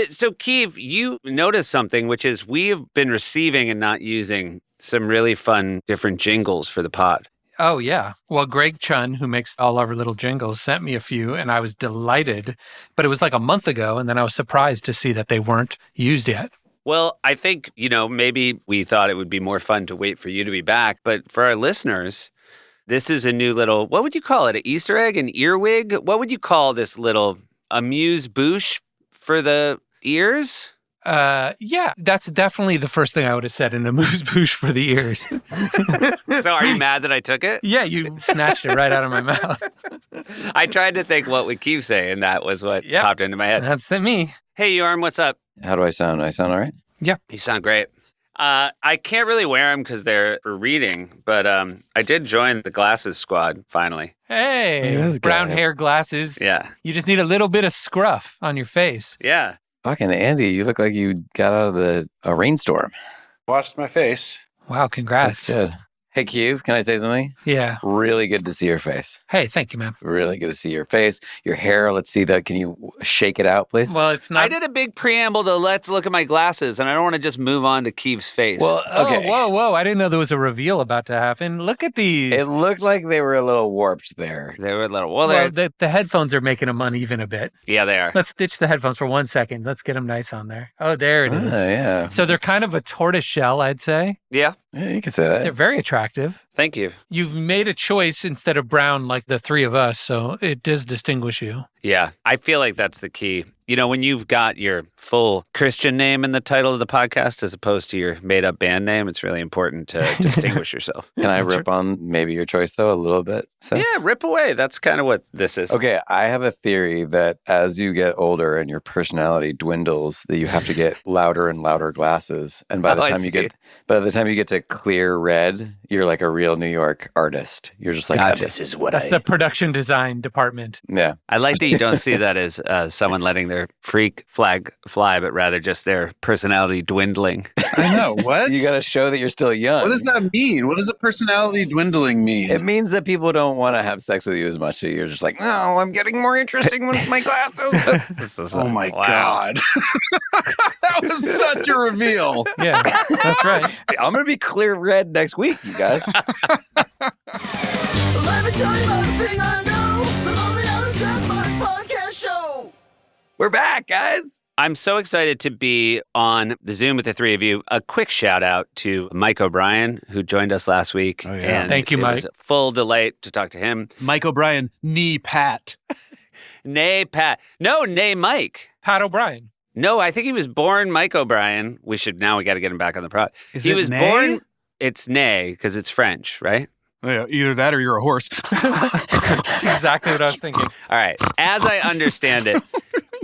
So, Keeve, you noticed something, which is we've been receiving and not using some really fun different jingles for the pod. Oh, yeah. Well, Greg Chun, who makes all our little jingles, sent me a few, and I was delighted. But it was like a month ago, and then I was surprised to see that they weren't used yet. Well, I think, maybe we thought it would be more fun to wait for you to be back. But for our listeners, this is a new little, what would you call it? An Easter egg? An earwig? What would you call this little amuse-bouche for the ears? Yeah, that's definitely the first thing I would have said, an amuse-bouche for the ears. So are you mad that I took it? Yeah, you snatched it right out of my mouth. I tried to think what would Keeve say, and that was what popped into my head. That's me. Hey, Yorm, what's up? How do I sound? I sound all right? Yeah. You sound great. I can't really wear them because they're for reading, but I did join the glasses squad, finally. Hey, brown hair, glasses. Yeah. You just need a little bit of scruff on your face. Yeah. Fucking Andy, you look like you got out of a rainstorm. Washed my face. Wow, congrats. That's good. Hey, Keeve, can I say something? Yeah. Really good to see your face. Hey, thank you, man. Really good to see your face. Your hair, let's see that. Can you shake it out, please? Well, it's not. I did a big preamble to let's look at my glasses, and I don't want to just move on to Keeve's face. Well, okay. Oh, whoa. I didn't know there was a reveal about to happen. Look at these. It looked like they were a little warped there. They were a little, the headphones are making them uneven a bit. Yeah, they are. Let's ditch the headphones for 1 second. Let's get them nice on there. Oh, there it is. Yeah. So they're kind of a tortoise shell, I'd say. Yeah. Yeah, you can say that. They're very attractive. Thank you. You've made a choice instead of brown like the three of us, so it does distinguish you. Yeah, I feel like that's the key. When you've got your full Christian name in the title of the podcast as opposed to your made-up band name, it's really important to distinguish yourself. Can I rip on maybe your choice, though, a little bit? Seth? Yeah, rip away. That's kind of what this is. Okay, I have a theory that as you get older and your personality dwindles, that you have to get louder and louder glasses. And by the time you get to clear red, you're like a real New York artist. You're just like, Gotcha. this is what That's the production design department. Yeah. I like that you don't see that as someone letting their freak flag fly, but rather just their personality dwindling. I know. What? You got to show that you're still young. What does that mean? What does a personality dwindling mean? It means that people don't want to have sex with you as much. So you're just like, no, I'm getting more interesting with my glasses. Oh my God. That was such a reveal. Yeah, that's right. I'm going to be clear red next week, you guys. Let me tell you about the thing I know. The Lonely Island and Seth podcast show. We're back, guys. I'm so excited to be on the Zoom with the three of you. A quick shout out to Mike O'Brien, who joined us last week. Oh, yeah. And thank you, Mike. It was a full delight to talk to him. Mike O'Brien, knee pat. Nay, Pat. No, nay, Mike. Pat O'Brien. No, I think he was born Mike O'Brien. We got to get him back on the prod. He was nay? Born, it's nay, because it's French, right? Yeah, either that or you're a horse. That's exactly what I was thinking. All right. As I understand it,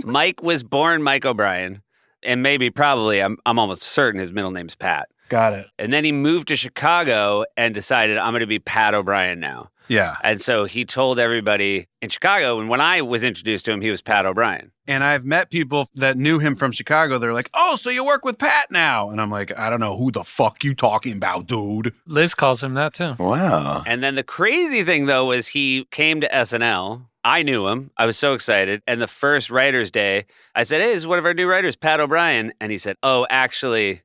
Mike was born Mike O'Brien, and probably, I'm almost certain his middle name's Pat. Got it. And then he moved to Chicago and decided, I'm going to be Pat O'Brien now. Yeah. And so he told everybody in Chicago, and when I was introduced to him, he was Pat O'Brien. And I've met people that knew him from Chicago. They're like, oh, so you work with Pat now? And I'm like, I don't know who the fuck you talking about, dude. Liz calls him that, too. Wow. And then the crazy thing, though, was he came to SNL. I knew him. I was so excited. And the first writer's day, I said, hey, this is one of our new writers, Pat O'Brien. And he said, oh, actually,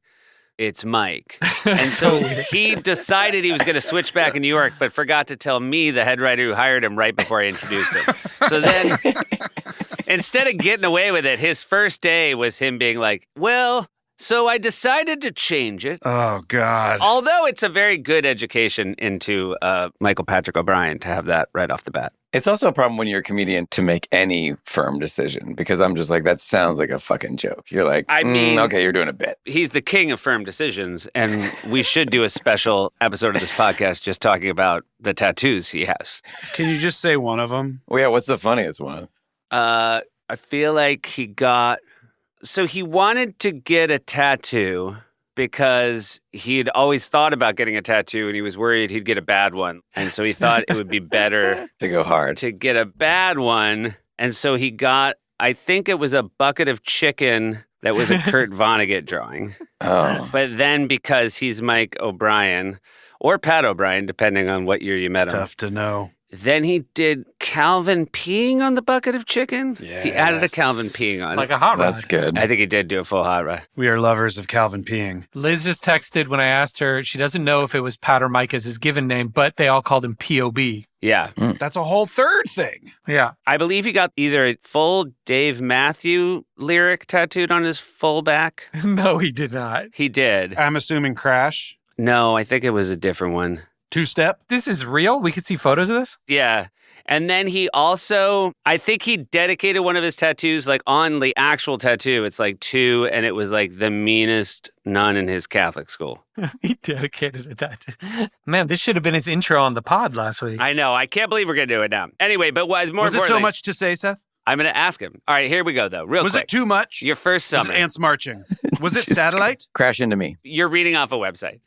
it's Mike. And so he decided he was going to switch back in New York, but forgot to tell me, the head writer who hired him, right before I introduced him. So then instead of getting away with it, his first day was him being like, well, so I decided to change it. Oh, God. Although it's a very good education into Michael Patrick O'Brien to have that right off the bat. It's also a problem when you're a comedian to make any firm decision, because I'm just like, that sounds like a fucking joke. You're like, I mean, okay, you're doing a bit. He's the king of firm decisions, and we should do a special episode of this podcast just talking about the tattoos he has. Can you just say one of them? Well, yeah, what's the funniest one? I feel like he wanted to get a tattoo because he had always thought about getting a tattoo and he was worried he'd get a bad one. And so he thought it would be better to go hard to get a bad one. And so he got, I think it was a bucket of chicken that was a Kurt Vonnegut drawing. Oh. But then because he's Mike O'Brien or Pat O'Brien, depending on what year you met him. Tough to know. Then he did Calvin peeing on the bucket of chicken. He added a Calvin peeing on Like it. a hot rod. That's good. I think he did do a full hot rod. We are lovers of Calvin peeing. Liz just texted when I asked her, she doesn't know if it was Pat or Mike as his given name, but they all called him P.O.B. Yeah. That's a whole third thing. Yeah. I believe he got either a full Dave Matthew lyric tattooed on his full back. No, he did not. He did. I'm assuming Crash. No, I think it was a different one. Two-step. This is real? We could see photos of this? Yeah. And then he also, I think he dedicated one of his tattoos, like on the actual tattoo, it's like 2, and it was like the meanest nun in his Catholic school. He dedicated a tattoo. Man, this should have been his intro on the pod last week. I know. I can't believe we're going to do it now. Anyway, but more Was it so importantly, much to say, Seth? I'm going to ask him. All right, here we go, though. Real Was quick. it too much? Your first Was summer. it ants marching? Was it satellite? Crash into me. You're reading off a website.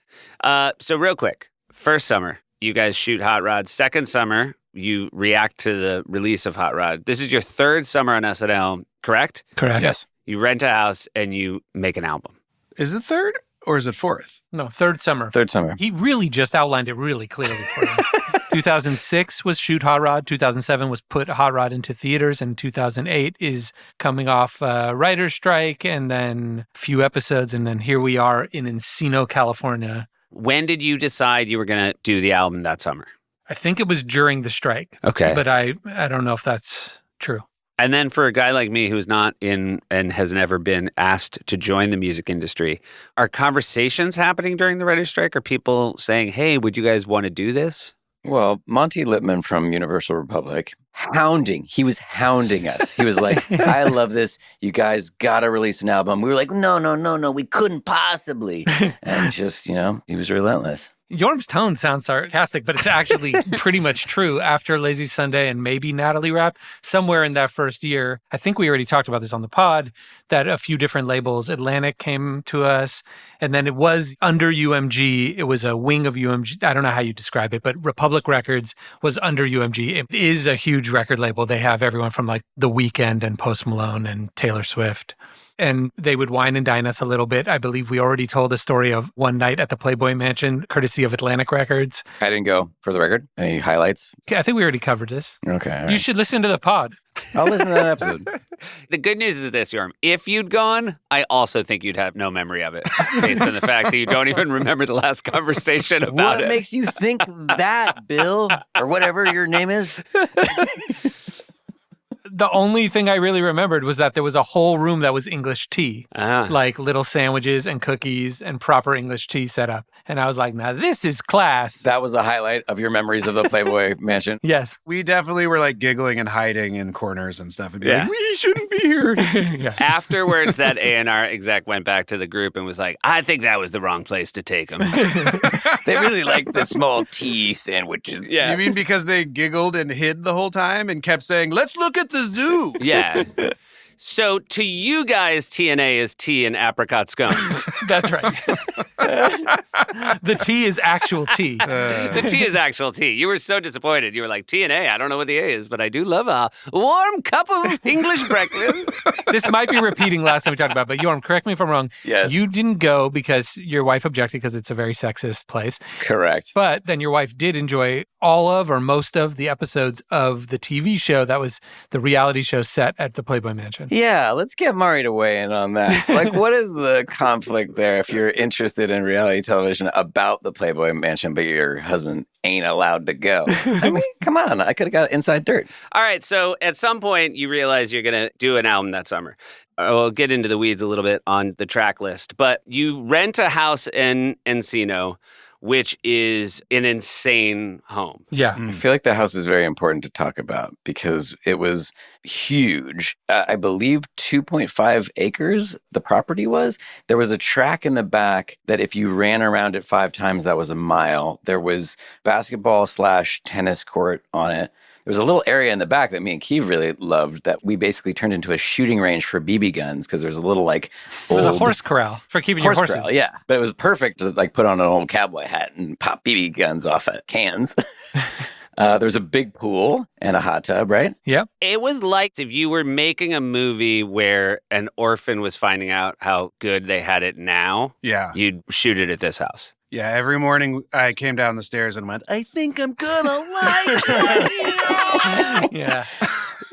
So real quick, first summer, you guys shoot Hot Rod. Second summer, you react to the release of Hot Rod. This is your third summer on SNL, correct? Correct. Yes. You rent a house and you make an album. Is it third or is it fourth? No, third summer. Third summer. He really just outlined it really clearly for you. 2006 was Shoot Hot Rod. 2007 was Put Hot Rod into theaters. And 2008 is coming off writer's strike and then a few episodes. And then here we are in Encino, California. When did you decide you were going to do the album that summer? I think it was during the strike. Okay. But I don't know if that's true. And then for a guy like me who's not in and has never been asked to join the music industry, are conversations happening during the writer's strike? Are people saying, hey, would you guys want to do this? Well, Monty Lippman from Universal Republic, he was hounding us. He was like, I love this. You guys got to release an album. We were like, no, we couldn't possibly. And just, he was relentless. Yorm's tone sounds sarcastic, but it's actually pretty much true. After Lazy Sunday and maybe Natalie Rap, somewhere in that first year, I think we already talked about this on the pod, that a few different labels, Atlantic came to us, and then it was under UMG. It was a wing of UMG. I don't know how you describe it, but Republic Records was under UMG. It is a huge record label. They have everyone from like The Weeknd and Post Malone and Taylor Swift. And they would wine and dine us a little bit. I believe we already told the story of one night at the Playboy Mansion, courtesy of Atlantic Records. I didn't go, for the record. Any highlights? Okay, I think we already covered this. Okay. all You right. should listen to the pod. I'll listen to that episode. The good news is this, Yorm. If you'd gone, I also think you'd have no memory of it, based on the fact that you don't even remember the last conversation about What it. makes you think that, Bill? Or whatever your name is? The only thing I really remembered was that there was a whole room that was English tea, like little sandwiches and cookies and proper English tea set up. And I was like, now this is class. That was a highlight of your memories of the Playboy Mansion. Yes. We definitely were like giggling and hiding in corners and stuff. And be Yeah. like, we shouldn't be here. Yeah. Afterwards, that A&R exec went back to the group and was like, I think that was the wrong place to take him. They really like the small tea sandwiches. Yeah. You mean because they giggled and hid the whole time and kept saying, let's look at the zoo? Yeah. So to you guys, TNA is tea and apricot scones. That's right. The tea is actual tea. The tea is actual tea. You were so disappointed. You were like, TNA, I don't know what the A is, but I do love a warm cup of English breakfast. This might be repeating last time we talked about, but Yorm, correct me if I'm wrong. Yes. You didn't go because your wife objected because it's a very sexist place. Correct. But then your wife did enjoy all of or most of the episodes of the TV show that was the reality show set at the Playboy Mansion. Yeah, let's get Mari to weigh in on that. Like, what is the conflict there if you're interested in reality television about the Playboy Mansion, but your husband ain't allowed to go? I mean, come on. I could have got inside dirt. All right, so at some point you realize you're going to do an album that summer. We'll get into the weeds a little bit on the track list, but you rent a house in Encino, which is an insane home. Yeah. I feel like the house is very important to talk about because it was huge. I believe 2.5 acres the property was. There was a track in the back that if you ran around it 5 times, that was a mile. There was basketball/tennis court on it. There was a little area in the back that me and Keith really loved that we basically turned into a shooting range for BB guns because there's a little like It was a old horse corral for keeping your horses. corral, yeah. But it was perfect to like put on an old cowboy hat and pop BB guns off at cans. There was a big pool and a hot tub, right? Yep. It was like if you were making a movie where an orphan was finding out how good they had it now, Yeah. you'd shoot it at this house. Yeah, every morning I came down the stairs and went, I think I'm gonna like it. Yeah.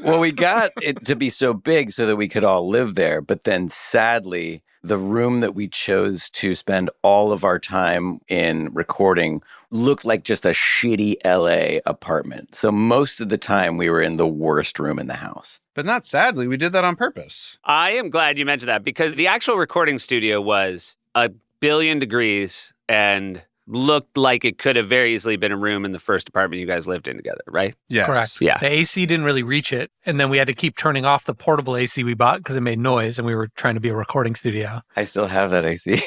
Well, we got it to be so big so that we could all live there. But then sadly, the room that we chose to spend all of our time in recording looked like just a shitty LA apartment. So most of the time we were in the worst room in the house. But not sadly, we did that on purpose. I am glad you mentioned that because the actual recording studio was 1,000,000,000 degrees and looked like it could have very easily been a room in the first apartment you guys lived in together, right? Yes. Correct. Yeah. The AC didn't really reach it. And then we had to keep turning off the portable AC we bought because it made noise and we were trying to be a recording studio. I still have that AC.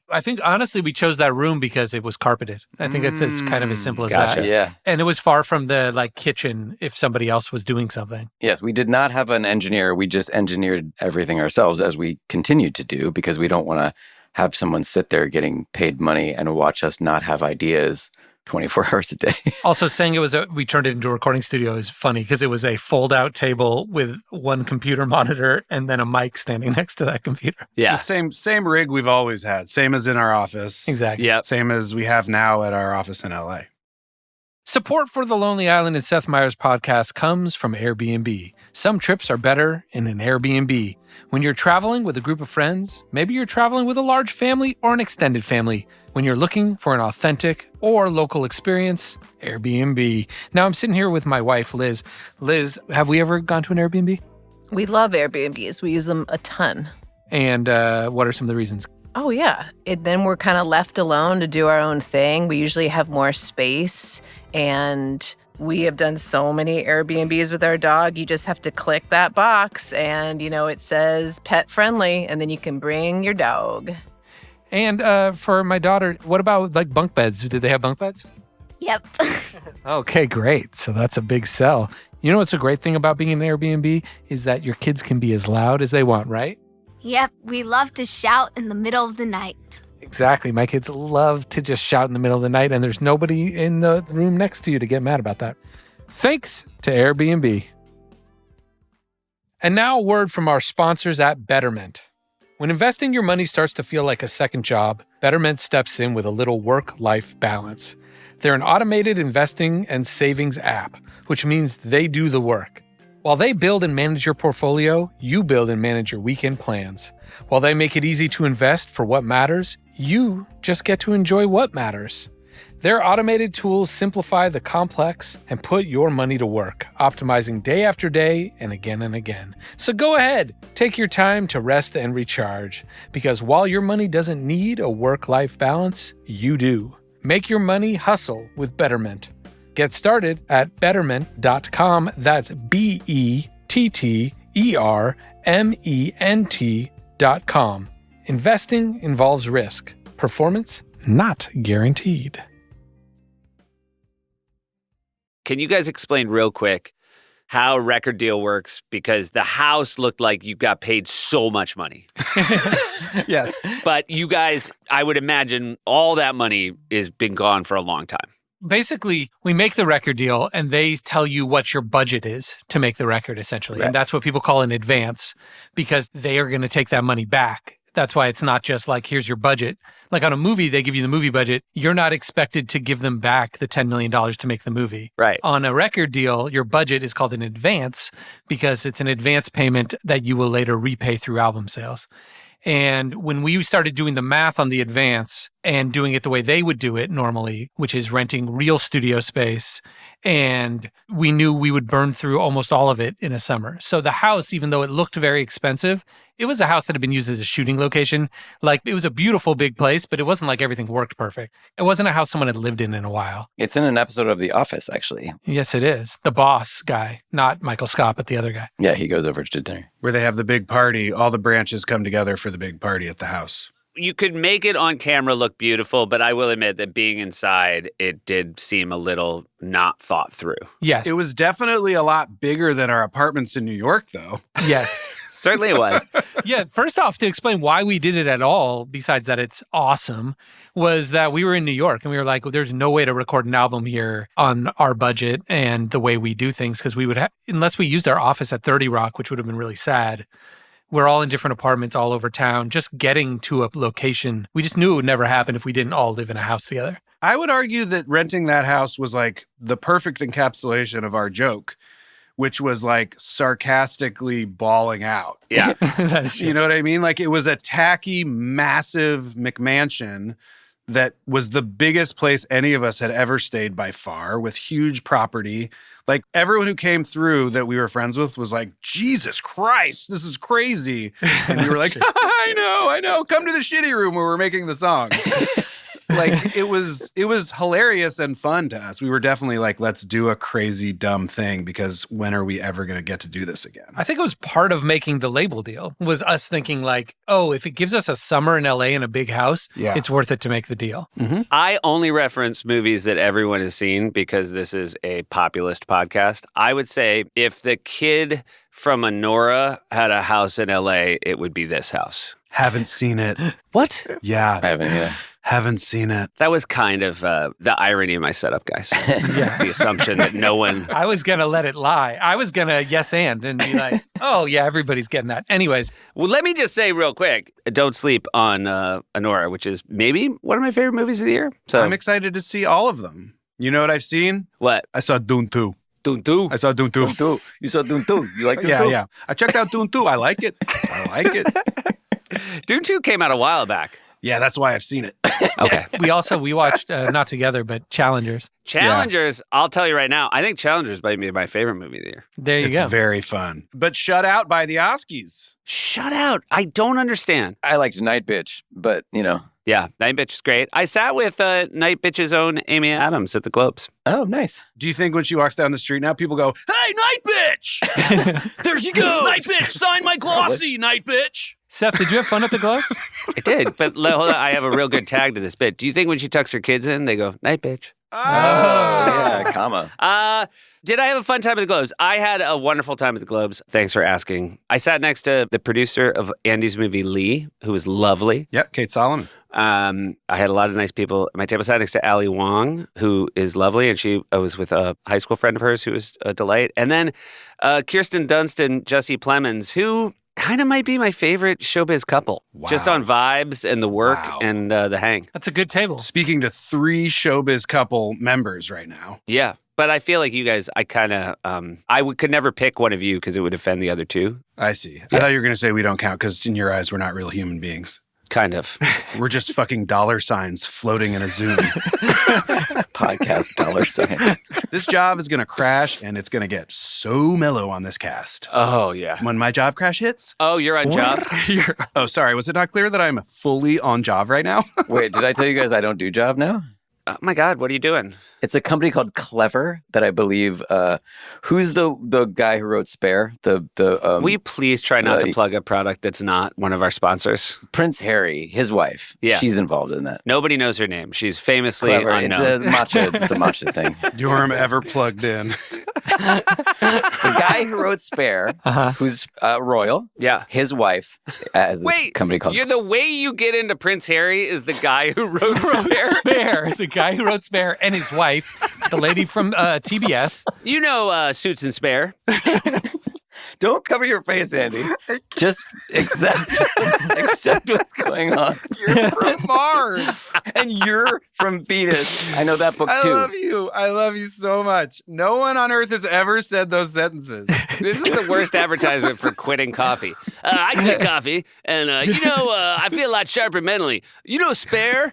I think, honestly, we chose that room because it was carpeted. I think it's as kind of as simple as Gotcha. that. Yeah. And it was far from the kitchen if somebody else was doing something. Yes, we did not have an engineer. We just engineered everything ourselves as we continued to do because we don't want to have someone sit there getting paid money and watch us not have ideas 24 hours a day. Also, saying we turned it into a recording studio is funny because it was a fold-out table with one computer monitor and then a mic standing next to that computer. Yeah. The same rig we've always had. Same as in our office. Exactly. Yep. Same as we have now at our office in LA. Support for the Lonely Island and Seth Meyers podcast comes from Airbnb. Some trips are better in an Airbnb. When you're traveling with a group of friends, maybe you're traveling with a large family or an extended family. When you're looking for an authentic or local experience, Airbnb. Now I'm sitting here with my wife, Liz. Liz, have we ever gone to an Airbnb? We love Airbnbs. We use them a ton. And what are some of the reasons? Oh, yeah. Then we're kind of left alone to do our own thing. We usually have more space, and we have done so many Airbnbs with our dog. You just have to click that box, and, it says pet friendly, and then you can bring your dog. And for my daughter, what about bunk beds? Did they have bunk beds? Yep. Okay, great. So that's a big sell. You know what's a great thing about being in an Airbnb is that your kids can be as loud as they want, right? Yep. We love to shout in the middle of the night. Exactly. My kids love to just shout in the middle of the night, and there's nobody in the room next to you to get mad about that. Thanks to Airbnb. And now a word from our sponsors at Betterment. When investing your money starts to feel like a second job, Betterment steps in with a little work-life balance. They're an automated investing and savings app, which means they do the work. While they build and manage your portfolio, you build and manage your weekend plans. While they make it easy to invest for what matters, you just get to enjoy what matters. Their automated tools simplify the complex and put your money to work, optimizing day after day and again. So go ahead, take your time to rest and recharge, because while your money doesn't need a work-life balance, you do. Make your money hustle with Betterment. Get started at betterment.com. That's BETTERMENT.com. Investing involves risk. Performance not guaranteed. Can you guys explain real quick how a record deal works? Because the house looked like you got paid so much money. Yes. But you guys, I would imagine all that money has been gone for a long time. Basically, we make the record deal and they tell you what your budget is to make the record, essentially. Right. And that's what people call an advance because they are going to take that money back. That's why it's not just like, here's your budget. Like on a movie, they give you the movie budget. You're not expected to give them back the $10 million to make the movie. Right. On a record deal, your budget is called an advance because it's an advance payment that you will later repay through album sales. And when we started doing the math on the advance and doing it the way they would do it normally, which is renting real studio space, and we knew we would burn through almost all of it in a summer. So the house, even though it looked very expensive, it was a house that had been used as a shooting location. Like, it was a beautiful big place, but it wasn't like everything worked perfect. It wasn't a house someone had lived in a while. It's in an episode of The Office, actually. Yes, it is. The boss guy, not Michael Scott, but the other guy. Yeah, he goes over to dinner. Where they have the big party. All the branches come together for the big party at the house. You could make it on camera look beautiful, but I will admit that being inside, it did seem a little not thought through. Yes. It was definitely a lot bigger than our apartments in New York, though. Yes. Certainly it was. Yeah, first off, to explain why we did it at all, besides that it's awesome, was that we were in New York and we were like, well, there's no way to record an album here on our budget and the way we do things, because we would have, unless we used our office at 30 Rock, which would have been really sad, we're all in different apartments all over town. Just getting to a location, we just knew it would never happen if we didn't all live in a house together. I would argue that renting that house was like the perfect encapsulation of our joke, which was like sarcastically bawling out. Yeah. That is true. You know what I mean? Like it was a tacky, massive McMansion that was the biggest place any of us had ever stayed by far, with huge property. Like everyone who came through that we were friends with was like, Jesus Christ, this is crazy. And we were like, I know. Come to the shitty room where we're making the songs. Like it was hilarious and fun to us. We were definitely like, let's do a crazy dumb thing, because when are we ever going to get to do this again? I think it was part of making the label deal, was us thinking like, oh, if it gives us a summer in LA in a big house, it's worth it to make the deal. Mm-hmm. I only reference movies that everyone has seen because this is a populist podcast. I would say if the kid from Honora had a house in LA, it would be this house. Haven't seen it. What? Yeah. I haven't either. Haven't seen it. That was kind of the irony of my setup, guys. Yeah. The assumption that no one... I was going to let it lie. I was going to yes and be like, oh, yeah, everybody's getting that. Anyways. Well, let me just say real quick, don't sleep on Honora, which is maybe one of my favorite movies of the year. So I'm excited to see all of them. You know what I've seen? What? I saw Dune 2. Dune 2? I saw Dune 2. Dune 2. You saw Dune 2. You like Dune 2? Yeah. I checked out Dune 2. I like it. Dune 2 came out a while back. Yeah, that's why I've seen it. Okay. We watched, not together, but Challengers. Challengers, I'll tell you right now, I think Challengers might be my favorite movie of the year. There you It's go. very fun. But shut out by the Oskies. Shut out. I don't understand. I liked Night Bitch, but, Yeah, Night Bitch is great. I sat with Night Bitch's own Amy Adams at the Globes. Oh, nice. Do you think when she walks down the street now, people go, hey, Night Bitch! There she goes! Night Bitch, sign my glossy, Night Bitch! Seth, did you have fun at the Globes? I did, but hold on, I have a real good tag to this bit. Do you think when she tucks her kids in, they go, Night Bitch? Oh, yeah, comma. Did I have a fun time at the Globes? I had a wonderful time at the Globes. Thanks for asking. I sat next to the producer of Andy's movie, Lee, who was lovely. Yep, Kate Solomon. I had a lot of nice people at my table. Sat next to Ali Wong, who is lovely, and I was with a high school friend of hers who was a delight. And then Kirsten Dunst and Jesse Plemons, who kind of might be my favorite showbiz couple. Wow. Just on vibes and the work Wow. and the hang. That's a good table. Speaking to 3 showbiz couple members right now. Yeah. But I feel like you guys, I kind of, could never pick one of you because it would offend the other two. I see. I thought you were going to say we don't count because in your eyes, we're not real human beings. Kind of. We're just fucking dollar signs floating in a Zoom. Podcast dollar signs. This job is going to crash and it's going to get so mellow on this cast. Oh, yeah. When my job crash hits. Oh, you're on job? Oh, sorry. Was it not clear that I'm fully on job right now? Wait, did I tell you guys I don't do job now? Oh, my God. What are you doing? It's a company called Clever that I believe. Who's the guy who wrote Spare? Will you please try not to plug a product that's not one of our sponsors? Prince Harry, his wife. Yeah. She's involved in that. Nobody knows her name. She's famously Clever. unknown. It's a matcha thing. Durham ever plugged in. The guy who wrote Spare, who's royal. Yeah. His wife has this Wait, company called. the way you get into Prince Harry is the guy who wrote Spare? The guy who wrote Spare, and his wife, the lady from TBS. You know Suits and Spare. Don't cover your face, Andy. Just accept what's going on. You're from Mars. And you're from Venus. I know that book too. I love you. I love you so much. No one on earth has ever said those sentences. This is the worst advertisement for quitting coffee. I quit coffee, and I feel a lot sharper mentally. You know Spare?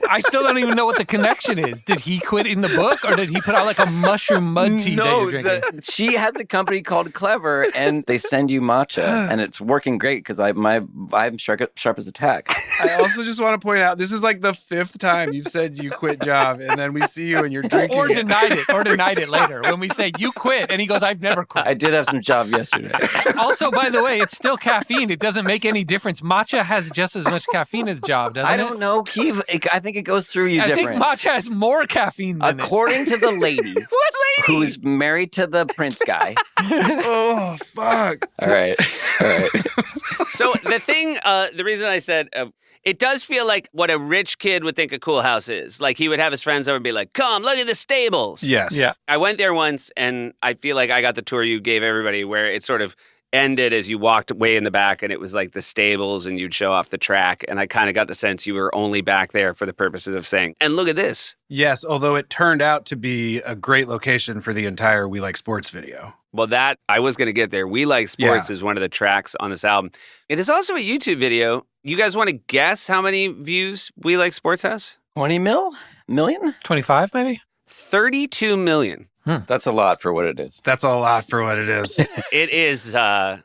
I still don't even know what the connection is. Did he quit in the book, or did he put out like a mushroom mud tea that you're drinking? She has a company called Clever, and they send you matcha, and it's working great because I'm sharp as a tack. I also just want to point out, this is like the 5th time you've said you quit job, and then we see you and you're drinking Or denied it later when we say, you quit, and he goes, I've never quit. I did have some job yesterday. Also, by the way, it's still caffeine. It doesn't make any difference. Matcha has just as much caffeine as job, doesn't it? I don't know, Keith. I think it goes through you I different. think matcha has more caffeine than According to the lady. What lady? Who's married to the prince guy. Oh, fuck. All right. So the reason I said, it does feel like what a rich kid would think a cool house is. Like he would have his friends over and be like, come, look at the stables. Yes. Yeah. I went there once, and I feel like I got the tour you gave everybody where it's sort of, ended as you walked way in the back and it was like the stables and you'd show off the track. And I kind of got the sense you were only back there for the purposes of saying, and look at this. Yes, although it turned out to be a great location for the entire We Like Sports video. Well, that I was going to get there. We Like Sports is one of the tracks on this album. It is also a YouTube video. You guys want to guess how many views We Like Sports has? 20 million? 25 maybe? 32 million. That's a lot for what it is. That's a lot for what it is. It is a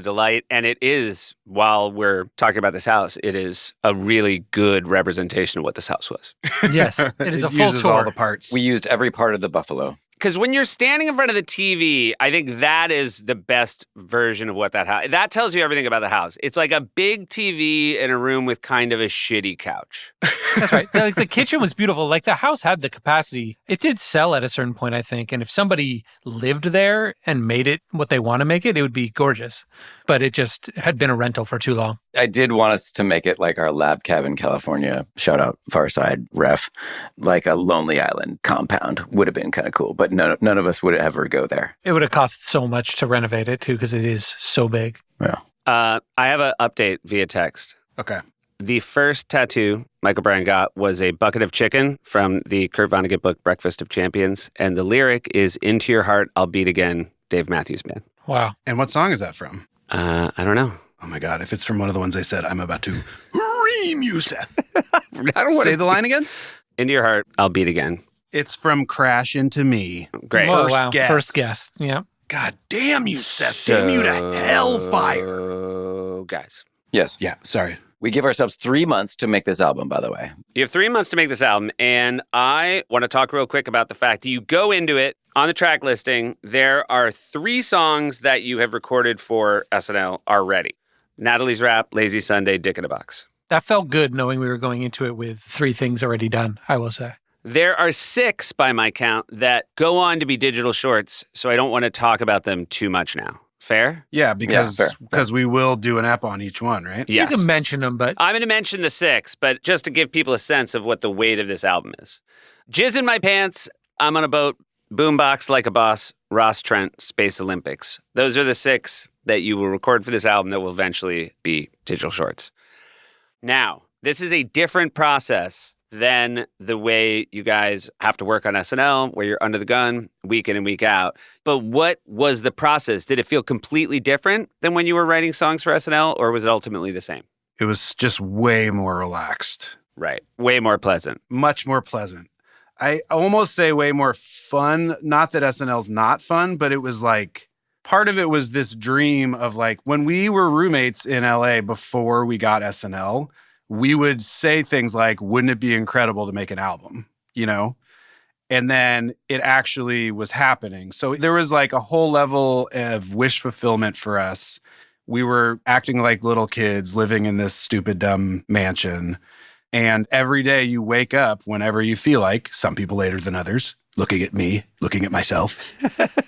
delight. And it is, while we're talking about this house, it is a really good representation of what this house was. Yes, it is a full uses tour. all the parts. We used every part of the buffalo. Because when you're standing in front of the TV, I think that is the best version of what that house. That tells you everything about the house. It's like a big TV in a room with kind of a shitty couch. That's right. Like the kitchen was beautiful. Like the house had the capacity. It did sell at a certain point, I think. And if somebody lived there and made it what they want to make it, it would be gorgeous. But it just had been a rental for too long. I did want us to make it like our lab cabin, California, shout out Farside ref, like a Lonely Island compound would have been kind of cool. But none of us would ever go there. It would have cost so much to renovate it too, because it is so big. Yeah. I have an update via text. Okay. The first tattoo Michael Bryan got was a bucket of chicken from the Kurt Vonnegut book, Breakfast of Champions. And the lyric is, "Into your heart, I'll beat again," Dave Matthews Band. Wow. And what song is that from? I don't know. Oh my God, if it's from one of the ones they said, I'm about to ream you, Seth. I don't want Say the line again. Into your heart, I'll beat again. It's from Crash Into Me. Great. Oh, First wow. guess. First guess. Yeah. God damn you, Seth. Damn you to hellfire. Guys. Yes. Yeah, sorry. We give ourselves 3 months to make this album, by the way. You have 3 months to make this album, and I want to talk real quick about the fact that you go into it on the track listing. There are 3 songs that you have recorded for SNL already. Natalie's Rap, Lazy Sunday, Dick in a Box. That felt good knowing we were going into it with 3 things already done, I will say. There are 6, by my count, that go on to be digital shorts, so I don't want to talk about them too much now. Fair? Yeah, because fair. we will do an app on each one, right? Yes. You can mention them, but I'm going to mention the 6, but just to give people a sense of what the weight of this album is. Jizz in My Pants, I'm on a Boat, Boombox Like a Boss, Ross Trent, Space Olympics. Those are the 6 that you will record for this album that will eventually be digital shorts. Now, this is a different process than the way you guys have to work on SNL, where you're under the gun week in and week out. But what was the process? Did it feel completely different than when you were writing songs for SNL, or was it ultimately the same? It was just way more relaxed. Right. Way more pleasant. Much more pleasant. I almost say way more fun. Not that SNL's not fun, but it was like, part of it was this dream of like, when we were roommates in LA before we got SNL, we would say things like, wouldn't it be incredible to make an album, you know? And then it actually was happening. So there was like a whole level of wish fulfillment for us. We were acting like little kids living in this stupid, dumb mansion. And every day you wake up whenever you feel like, some people later than others, looking at me, looking at myself,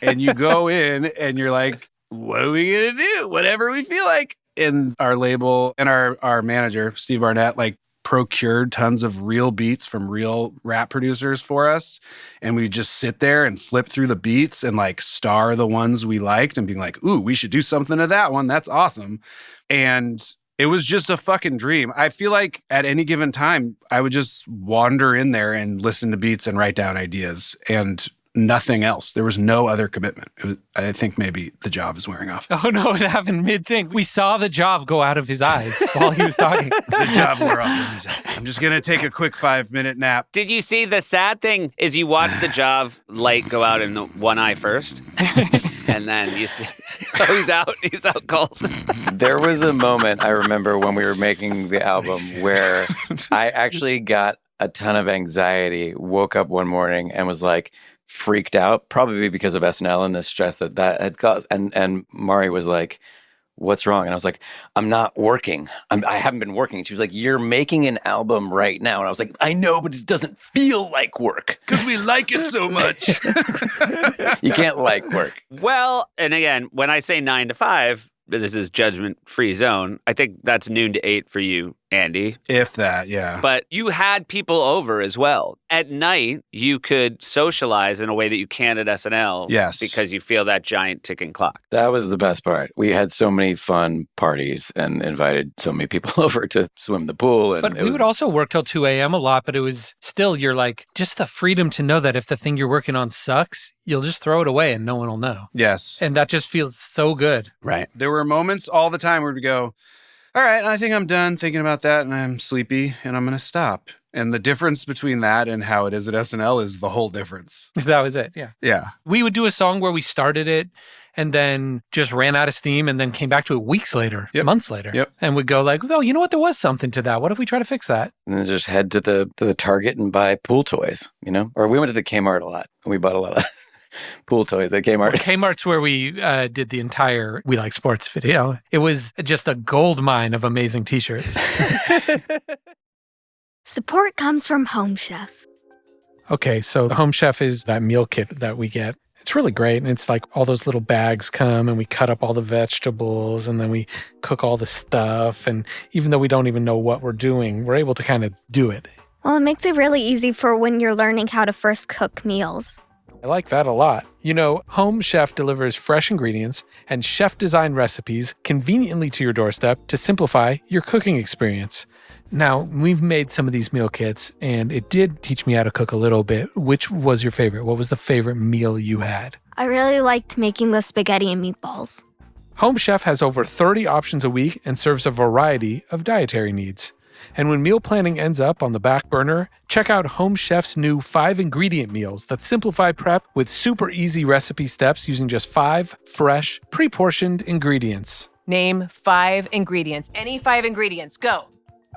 and you go in and you're like, what are we going to do? Whatever we feel like. And our label and our manager, Steve Barnett, like procured tons of real beats from real rap producers for us. And we just sit there and flip through the beats and like star the ones we liked and being like, ooh, we should do something to that one. That's awesome. And it was just a fucking dream. I feel like at any given time, I would just wander in there and listen to beats and write down ideas and nothing else. There was no other commitment. I think maybe the job is wearing off. oh no, it happened mid-thing. We saw the job go out of his eyes while he was talking. The job wore off. I'm just going to take a quick 5-minute nap. Did you see the sad thing is you watch the Jav light go out in the one eye first, and then you see, oh, he's out cold. There was a moment I remember when we were making the album where I actually got a ton of anxiety, woke up one morning and was like, freaked out, probably because of SNL and the stress that had caused. And Mari was like, what's wrong? And I was like, I'm not working. I haven't been working. She was like, you're making an album right now. And I was like, I know, but it doesn't feel like work. Because we like it so much. You can't like work. Well, and again, when I say 9 to 5, this is judgment-free zone. I think that's noon to 8 for you Andy. If that, yeah. But you had people over as well. At night, you could socialize in a way that you can at SNL. Yes. Because you feel that giant ticking clock. That was the best part. We had so many fun parties and invited so many people over to swim in the pool. And But we would also work till 2 a.m. a lot, but it was still, you're like, just the freedom to know that if the thing you're working on sucks, you'll just throw it away and no one will know. Yes. And that just feels so good. Right. There were moments all the time where we'd go, all right, I think I'm done thinking about that and I'm sleepy and I'm going to stop. And the difference between that and how it is at SNL is the whole difference. That was it. Yeah. Yeah. We would do a song where we started it and then just ran out of steam and then came back to it weeks later, months later. Yep. And we'd go like, oh, you know what? There was something to that. What if we try to fix that? then just head to the Target and buy pool toys, Or we went to the Kmart a lot and we bought a lot of pool toys at Kmart. Kmart's where we did the entire We Like Sports video. It was just a gold mine of amazing t-shirts. Support comes from HomeChef. Okay, so HomeChef is that meal kit that we get. It's really great. And it's like all those little bags come and we cut up all the vegetables and then we cook all the stuff. And even though we don't even know what we're doing, we're able to kind of do it. Well, it makes it really easy for when you're learning how to first cook meals. I like that a lot. Home Chef delivers fresh ingredients and chef-designed recipes conveniently to your doorstep to simplify your cooking experience. Now, we've made some of these meal kits, and it did teach me how to cook a little bit. Which was your favorite? What was the favorite meal you had? I really liked making the spaghetti and meatballs. Home Chef has over 30 options a week and serves a variety of dietary needs. And when meal planning ends up on the back burner, check out Home Chef's new 5-ingredient meals that simplify prep with super easy recipe steps using just 5 fresh, pre-portioned ingredients. Name 5 ingredients. Any 5 ingredients. Go.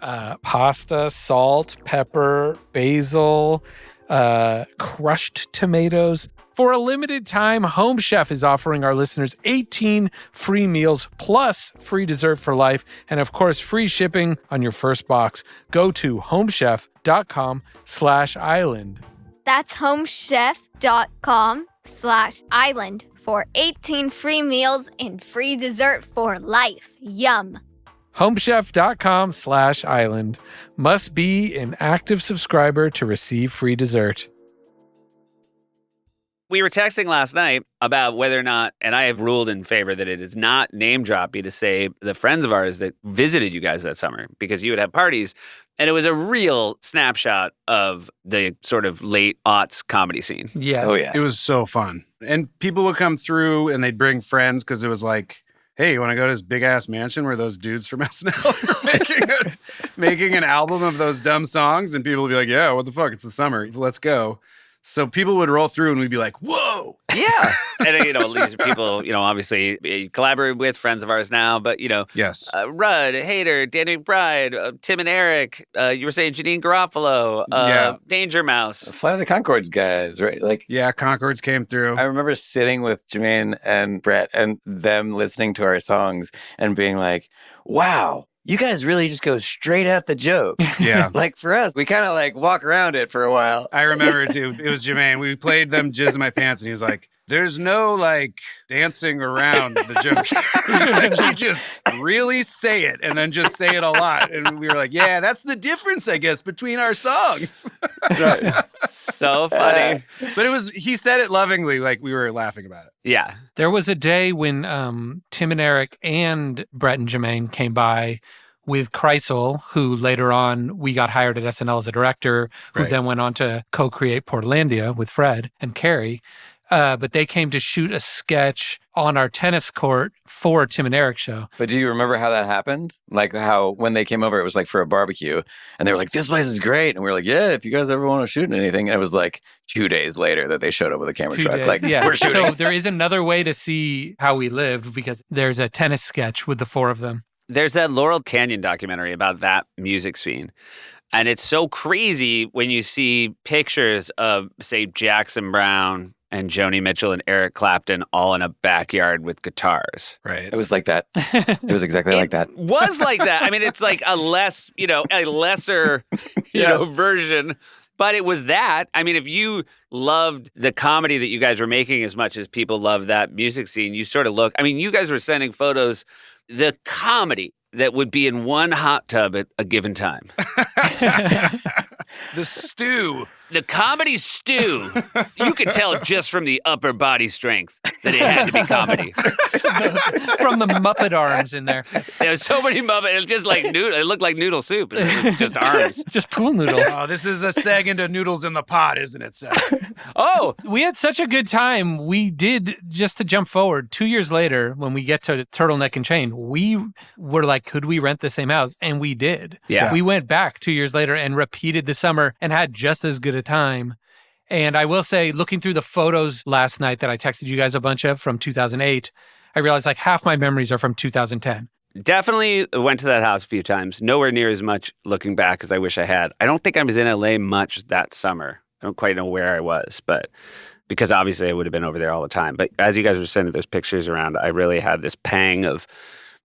Pasta, salt, pepper, basil, crushed tomatoes. For a limited time, Home Chef is offering our listeners 18 free meals plus free dessert for life and, of course, free shipping on your first box. Go to homechef.com/island. That's homechef.com/island for 18 free meals and free dessert for life. Yum. Homechef.com/island. Must be an active subscriber to receive free dessert. We were texting last night about whether or not, and I have ruled in favor that it is not name droppy to say the friends of ours that visited you guys that summer because you would have parties. And it was a real snapshot of the sort of late aughts comedy scene. Yeah. Oh, yeah. It was so fun. And people would come through and they'd bring friends because it was like, hey, you want to go to this big-ass mansion where those dudes from SNL are making an album of those dumb songs? And people would be like, yeah, what the fuck? It's the summer. Let's go. So people would roll through and we'd be like, whoa. Yeah. And, these people, obviously collaborate with friends of ours now, but, Yes. Rudd, Hader, Danny McBride, Tim and Eric, you were saying Janine Garofalo, Danger Mouse. Flight of the Conchords guys, right? Yeah, Concords came through. I remember sitting with Jermaine and Brett and them listening to our songs and being like, wow. You guys really just go straight at the joke. Yeah. For us, we kind of walk around it for a while. I remember it too. It was Jermaine. We played them Jizz in My Pants and he was like, there's no dancing around the joke. You just really say it and then just say it a lot. And we were like, yeah, that's the difference, I guess, between our songs. Right. So funny. But he said it lovingly, we were laughing about it. Yeah. There was a day when Tim and Eric and Brett and Jermaine came by with Kreisel, who later on we got hired at SNL as a director, who Right. then went on to co-create Portlandia with Fred and Carrie. But they came to shoot a sketch on our tennis court for Tim and Eric's show. But do you remember how that happened? How when they came over, it was for a barbecue and they were like, this place is great. And we were like, yeah, if you guys ever want to shoot anything. And it was 2 days later that they showed up with a camera 2 truck. days. Yeah. We're shooting. So there is another way to see how we lived because there's a tennis sketch with the 4 of them. There's that Laurel Canyon documentary about that music scene. And it's so crazy when you see pictures of, say, Jackson Brown and Joni Mitchell and Eric Clapton all in a backyard with guitars. Right. It was like that. It was exactly like that. Was like that. I mean, it's a lesser, version. But it was that. I mean, if you loved the comedy that you guys were making as much as people love that music scene, you sort of look. I mean, you guys were sending photos. The comedy that would be in one hot tub at a given time. The stew. The comedy stew. You could tell just from the upper body strength that it had to be comedy. From the Muppet arms in there. There was so many Muppets. It was just like noodle. It looked like noodle soup. It was just arms. Just pool noodles. Oh, this is a seg into noodles in the pot, isn't it, Seth? Oh, We had such a good time. We did, just to jump forward, 2 years later, when we get to Turtleneck and Chain, we were like, could we rent the same house? And we did. Yeah. We went back 2 years later and repeated the summer and had just as good a time. And I will say, looking through the photos last night that I texted you guys a bunch of from 2008, I realized like half my memories are from 2010. definitely went to that house a few times. Nowhere near as much looking back as I wish I had. I don't think I was in LA much that summer. I don't quite know where I was, but because obviously I would have been over there all the time. But as you guys were sending those pictures around, I really had this pang of,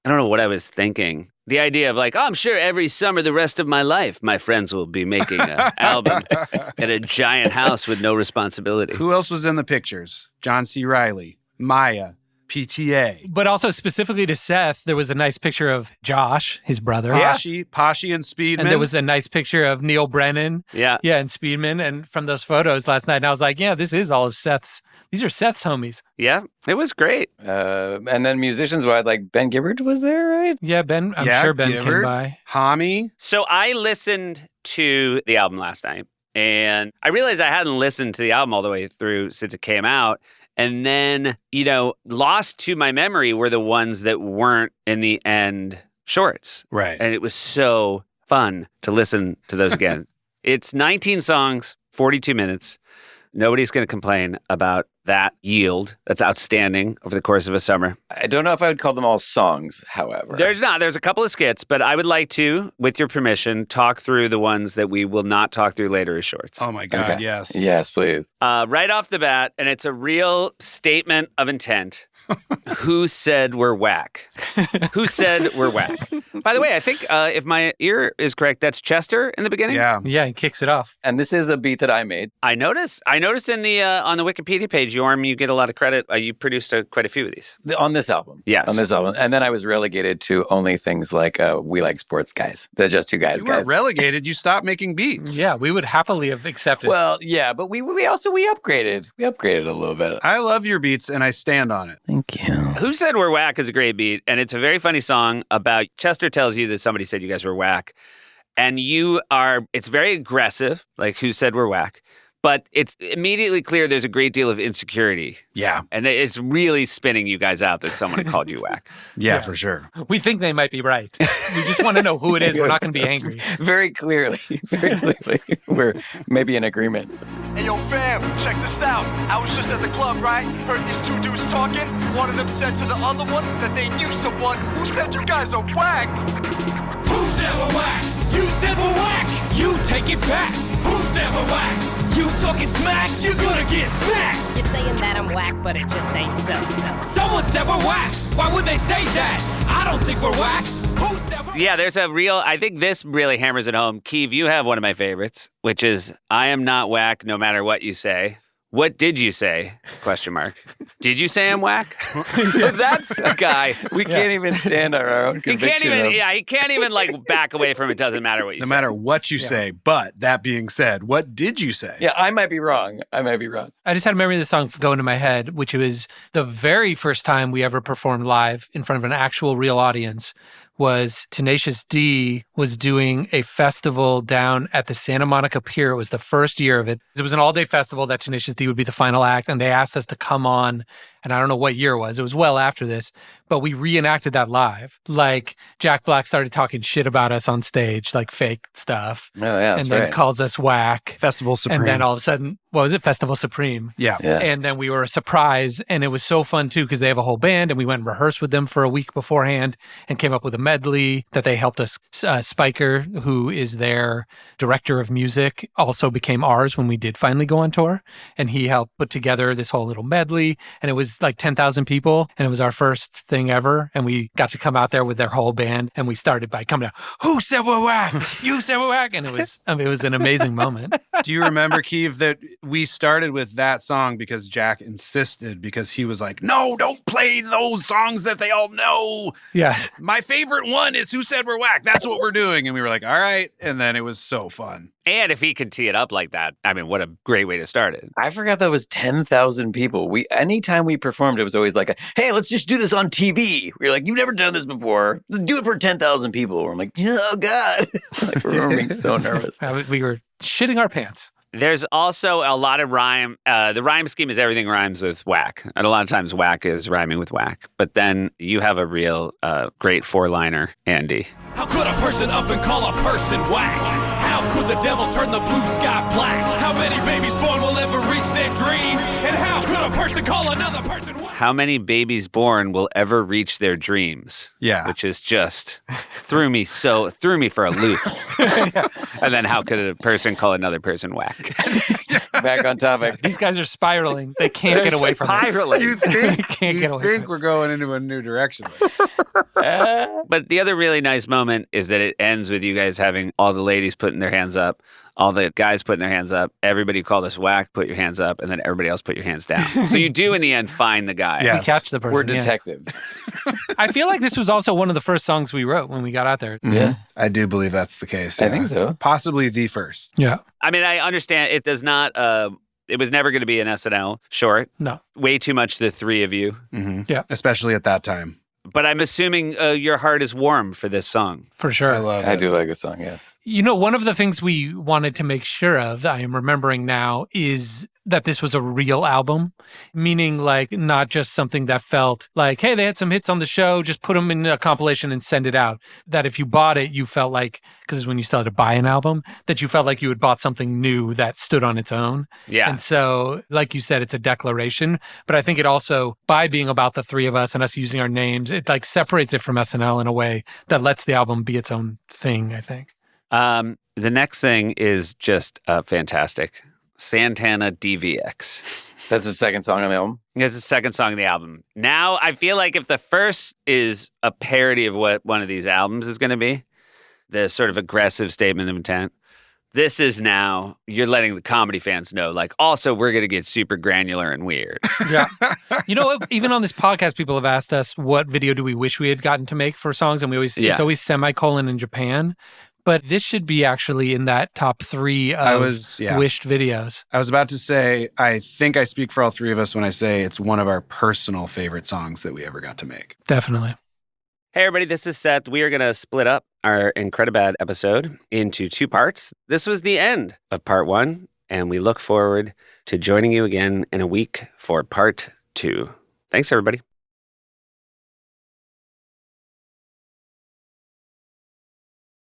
I don't know what I was thinking. The idea of like, oh, I'm sure every summer the rest of my life, my friends will be making an album at a giant house with no responsibility. Who else was in the pictures? John C. Reilly, Maya, PTA. But also specifically to Seth, there was a nice picture of Josh, his brother. Poshy and Speedman. And there was a nice picture of Neil Brennan. Yeah. Yeah, and Speedman. And from those photos last night, and I was like, yeah, this is all of Seth's. These are Seth's homies. Yeah, it was great. And then musicians-wise, like Ben Gibbard was there, right? Yeah, Ben. I'm sure Ben came by. Hami. So I listened to the album last night, and I realized I hadn't listened to the album all the way through since it came out. And then, you know, lost to my memory were the ones that weren't in the end shorts. Right. And it was so fun to listen to those again. It's 19 songs, 42 minutes. Nobody's going to complain about that yield. That's outstanding over the course of a summer. I don't know if I would call them all songs, however. There's not. There's a couple of skits, but I would like to, with your permission, talk through the ones that we will not talk through later as shorts. Oh my God, Okay. yes. Yes, please. Right off the bat, and it's a real statement of intent. Who said we're whack? Who said we're whack? By the way, I think if my ear is correct, that's Chester in the beginning. Yeah. Yeah, he kicks it off. And this is a beat that I made. I noticed in the on the Wikipedia page, Yorm, you get a lot of credit. You produced quite a few of these. On this album. Yes. On this album. And then I was relegated to only things like We Like Sports Guys. They're just two guys, You weren't relegated. You stopped making beats. Yeah, we would happily have accepted. Well, yeah, but we upgraded. We upgraded a little bit. I love your beats and I stand on it. Thank you. Who Said We're Whack is a great beat, and it's a very funny song about Chester tells you that somebody said you guys were whack, and it's very aggressive, like Who Said We're Whack, but it's immediately clear there's a great deal of insecurity. Yeah. And it's really spinning you guys out that someone called you whack. Yeah, for sure. we think they might be right. We just want to know who it is. We're not going to be angry. Very clearly. We're maybe in agreement. Hey yo fam, check this out. I was just at the club, right? Heard these two dudes talking. One of them said to the other one that they knew someone who said you guys are whack. Who said we're whack? You said we're whack. You take it back. Who said we're whack? You talking smack? You're gonna get smacked. You're saying that I'm whack, but it just ain't so. Someone said we're whack. Why would they say that? I don't think we're whack. Who said we're Yeah, there's I think this really hammers it home. Keeve, you have one of my favorites, which is, I am not whack no matter what you say. What did you say? ? Did you say I'm whack? So that's a guy. We can't even stand our own He conviction. he can't even like back away from it. Doesn't matter what you No say. matter what you say. But that being said, what did you say? Yeah, I might be wrong. I just had a memory of the song go into my head, which was the very first time we ever performed live in front of an actual real audience. Was Tenacious D was doing a festival down at the Santa Monica Pier. It was the first year of it. It was an all-day festival that Tenacious D would be the final act, and they asked us to come on, and I don't know what year it was. It was well after this, but we reenacted that live. Like, Jack Black started talking shit about us on stage, like fake stuff, Oh, yeah, that's and then right. calls us whack. Festival Supreme. And then all of a sudden, what was it? Festival Supreme. Yeah. Yeah. And then we were a surprise, and it was so fun too because they have a whole band, and we went and rehearsed with them for a week beforehand and came up with a medley that they helped us. Spiker, who is their director of music, also became ours when we did finally go on tour, and he helped put together this whole little medley. And it was was like 10,000 people, and it was our first thing ever. And we got to come out there with their whole band, and we started by coming out, who said we're whack? You said we're whack. And it was an amazing moment. Do you remember, Keeve, that we started with that song because Jack insisted, because he was like, no, don't play those songs that they all know. Yes. My favorite one is Who Said We're Whack. That's what we're doing. And we were like, all right. And then it was so fun. And if he could tee it up like that, I mean, what a great way to start it. I forgot that was 10,000 people. Anytime we performed, it was always like, hey, let's just do this on TV. We were like, you've never done this before. Do it for 10,000 people. We're like, oh, God. Like, we're being so nervous. We were shitting our pants. There's also a lot of rhyme. The rhyme scheme is everything rhymes with whack. And a lot of times whack is rhyming with whack. But then you have a real great four-liner, Andy. How could a person up and call a person whack? How could the devil turn the blue sky black? How many babies born will ever reach their dreams? And how could a person call another person whack? How many babies born will ever reach their dreams? Yeah. Which is just threw me for a loop. And then how could a person call another person whack? Back on topic. These guys are spiraling. They can't get away from it. You think, get away from it. we're going into a new direction. But the other really nice moment is that it ends with you guys having all the ladies putting their hands up, all the guys putting their hands up, everybody who called us whack, put your hands up, and then everybody else put your hands down. So you do, in the end, find the guy. Yes. We catch the person. We're detectives. I feel like this was also one of the first songs we wrote when we got out there. Yeah. I do believe that's the case. I think so. Possibly the first. Yeah. I mean, I understand it does not, it was never going to be an SNL short. No. Way too much, the three of you. Mm-hmm. Yeah. Especially at that time. But I'm assuming your heart is warm for this song. For sure. I love I it. do like the song, yes. You know, one of the things we wanted to make sure of, I am remembering now, is that this was a real album, meaning like not just something that felt like, hey, they had some hits on the show, just put them in a compilation and send it out. That if you bought it, you felt like, because when you started to buy an album, that you felt like you had bought something new that stood on its own. Yeah. And so, like you said, it's a declaration. But I think it also, by being about the three of us and us using our names, it like separates it from SNL in a way that lets the album be its own thing, I think. The next thing is just fantastic. Santana DVX. That's the second song on the album? It's the second song of the album. Now, I feel like if the first is a parody of what one of these albums is going to be, the sort of aggressive statement of intent, this is now, you're letting the comedy fans know, like, also, we're going to get super granular and weird. Yeah. You know, even on this podcast, people have asked us, what video do we wish we had gotten to make for songs? And it's always semicolon in Japan. But this should be actually in that top 3 of wished videos. I was about to say, I think I speak for all three of us when I say it's one of our personal favorite songs that we ever got to make. Definitely. Hey, everybody, this is Seth. We are going to split up our Incredibad episode into 2 parts. This was the end of part 1, and we look forward to joining you again in a week for part 2. Thanks, everybody.